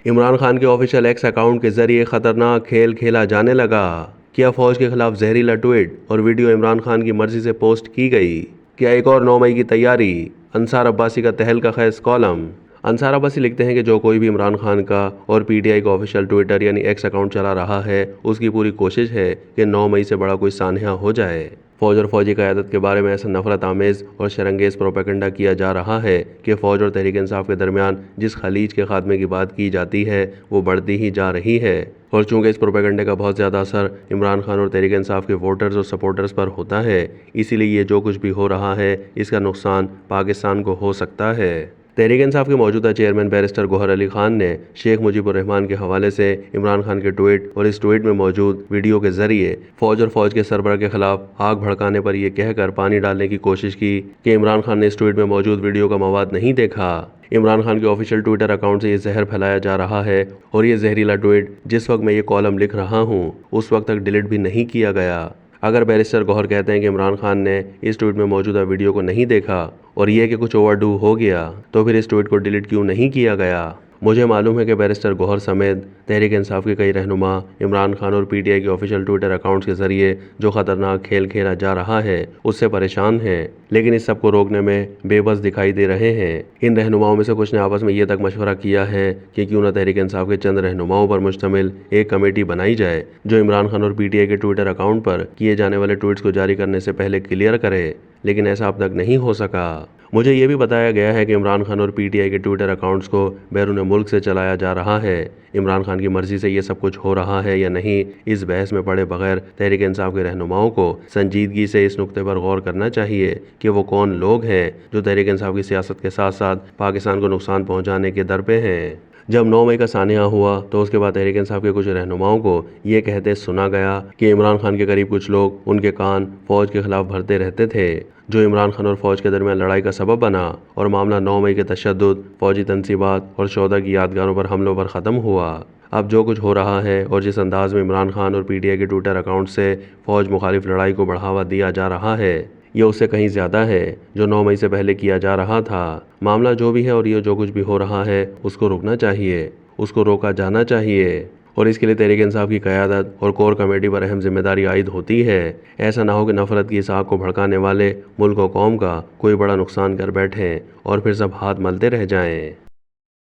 इमरान खान के official x account के जरिए खतरनाक खेल खेला जाने लगा। क्या फौज के खिलाफ जहरीला ट्वीट और वीडियो इमरान खान की मर्जी से पोस्ट की गई? क्या एक और 9 मई की तैयारी? अंसार अब्बासी का तहलका खैज कॉलम। अंसार अब्बासी लिखते हैं कि जो कोई भी इमरान खान का और पीटीआई का ऑफिशियल ट्विटर यानी एक्स अकाउंट चला रहा है, उसकी पूरी कोशिश है कि 9 मई से बड़ा कोई सान्या हो जाए। फौज और फौजी क़यादत के बारे में ऐसा नफरत आमेज़ और शरंगेज़ प्रोपेगेंडा किया जा रहा है कि फ़ौज और तहरीक इंसाफ के दरमियान जिस खलीज के खात्मे की बात की जाती है वो बढ़ती ही जा रही है। और चूंकि इस प्रोपेगेंडे का बहुत ज़्यादा असर इमरान खान और तहरीक इंसाफ के वोटर्स और सपोर्टर्स पर होता है, इसीलिए ये जो कुछ भी हो रहा है इसका नुकसान पाकिस्तान को हो सकता है। तहरीक इंसाफ के मौजूदा चेयरमैन बैरिस्टर गौहर अली खान ने शेख मुजीबुर रहमान के हवाले से इमरान खान के ट्वीट और इस ट्वीट में मौजूद वीडियो के जरिए फौज और फौज के सरबराह के खिलाफ आग भड़काने पर यह कहकर पानी डालने की कोशिश की कि इमरान खान ने इस ट्वीट में मौजूद वीडियो का मवाद नहीं देखा। इमरान खान के ऑफिशियल ट्विटर अकाउंट से ये जहर फैलाया जा रहा है और ये जहरीला ट्वीट जिस वक्त मैं ये कॉलम लिख रहा हूँ उस वक्त तक डिलीट भी नहीं किया गया। अगर बैरिस्टर गौहर कहते हैं कि इमरान खान ने इस ट्वीट में मौजूदा वीडियो को नहीं देखा और यह कि कुछ ओवरडू हो गया, तो फिर इस ट्वीट को डिलीट क्यों नहीं किया गया? मुझे मालूम है कि बैरिस्टर गौहर समेत तहरीक इंसाफ के कई रहनुमा इमरान खान और पीटीआई के ऑफिशियल ट्विटर अकाउंट्स के जरिए जो खतरनाक खेल खेला जा रहा है उससे परेशान हैं, लेकिन इस सब को रोकने में बेबस दिखाई दे रहे हैं। इन रहनुमाओं में से कुछ ने आपस में ये तक मशवरा किया है कि क्यों न तहरीक इंसाफ के चंद रहनुमाओं पर मुश्तमिल एक कमेटी बनाई जाए जो इमरान खान और पीटीआई के ट्विटर अकाउंट पर किए जाने वाले ट्वीट्स को जारी करने से पहले क्लियर करे, लेकिन ऐसा अब तक नहीं हो सका। मुझे ये भी बताया गया है कि इमरान खान और पीटीआई के ट्विटर अकाउंट्स को बैरून मुल्क से चलाया जा रहा है। इमरान खान की मर्जी से ये सब कुछ हो रहा है या नहीं, इस बहस में पड़े बगैर तहरीक इंसाफ के रहनुमाओं को संजीदगी से इस नुक्ते पर गौर करना चाहिए कि वो कौन लोग हैं जो तहरीक इंसाफ की सियासत के साथ साथ पाकिस्तान को नुकसान पहुँचाने के दर पे हैं। जब 9 मई का सानिया हुआ तो उसके बाद तहरीक इंसाफ के कुछ रहनुमाओं को ये कहते सुना गया कि इमरान खान के करीब कुछ लोग उनके कान फौज के खिलाफ भरते रहते थे, जो इमरान खान और फौज के दरमियान लड़ाई का सबब बना और मामला 9 मई के तशद्दुद, फौजी तनसीबात और शोधा की यादगारों पर हमलों पर ख़त्म हुआ। अब जो कुछ हो रहा है और जिस अंदाज में इमरान खान और पीटीआई के ट्विटर अकाउंट से फौज मुखालिफ लड़ाई को बढ़ावा दिया जा रहा है, ये उससे कहीं ज़्यादा है जो 9 मई से पहले किया जा रहा था। मामला जो भी है और ये जो कुछ भी हो रहा है उसको रुकना चाहिए, उसको रोका जाना चाहिए और इसके लिए तहरीक इंसाफ की क़यादत और कोर कमेटी पर अहम जिम्मेदारी आयद होती है। ऐसा ना हो कि नफरत की इस आग को भड़काने वाले मुल्क और कौम का कोई बड़ा नुकसान कर बैठें और फिर सब हाथ मलते रह जाएं।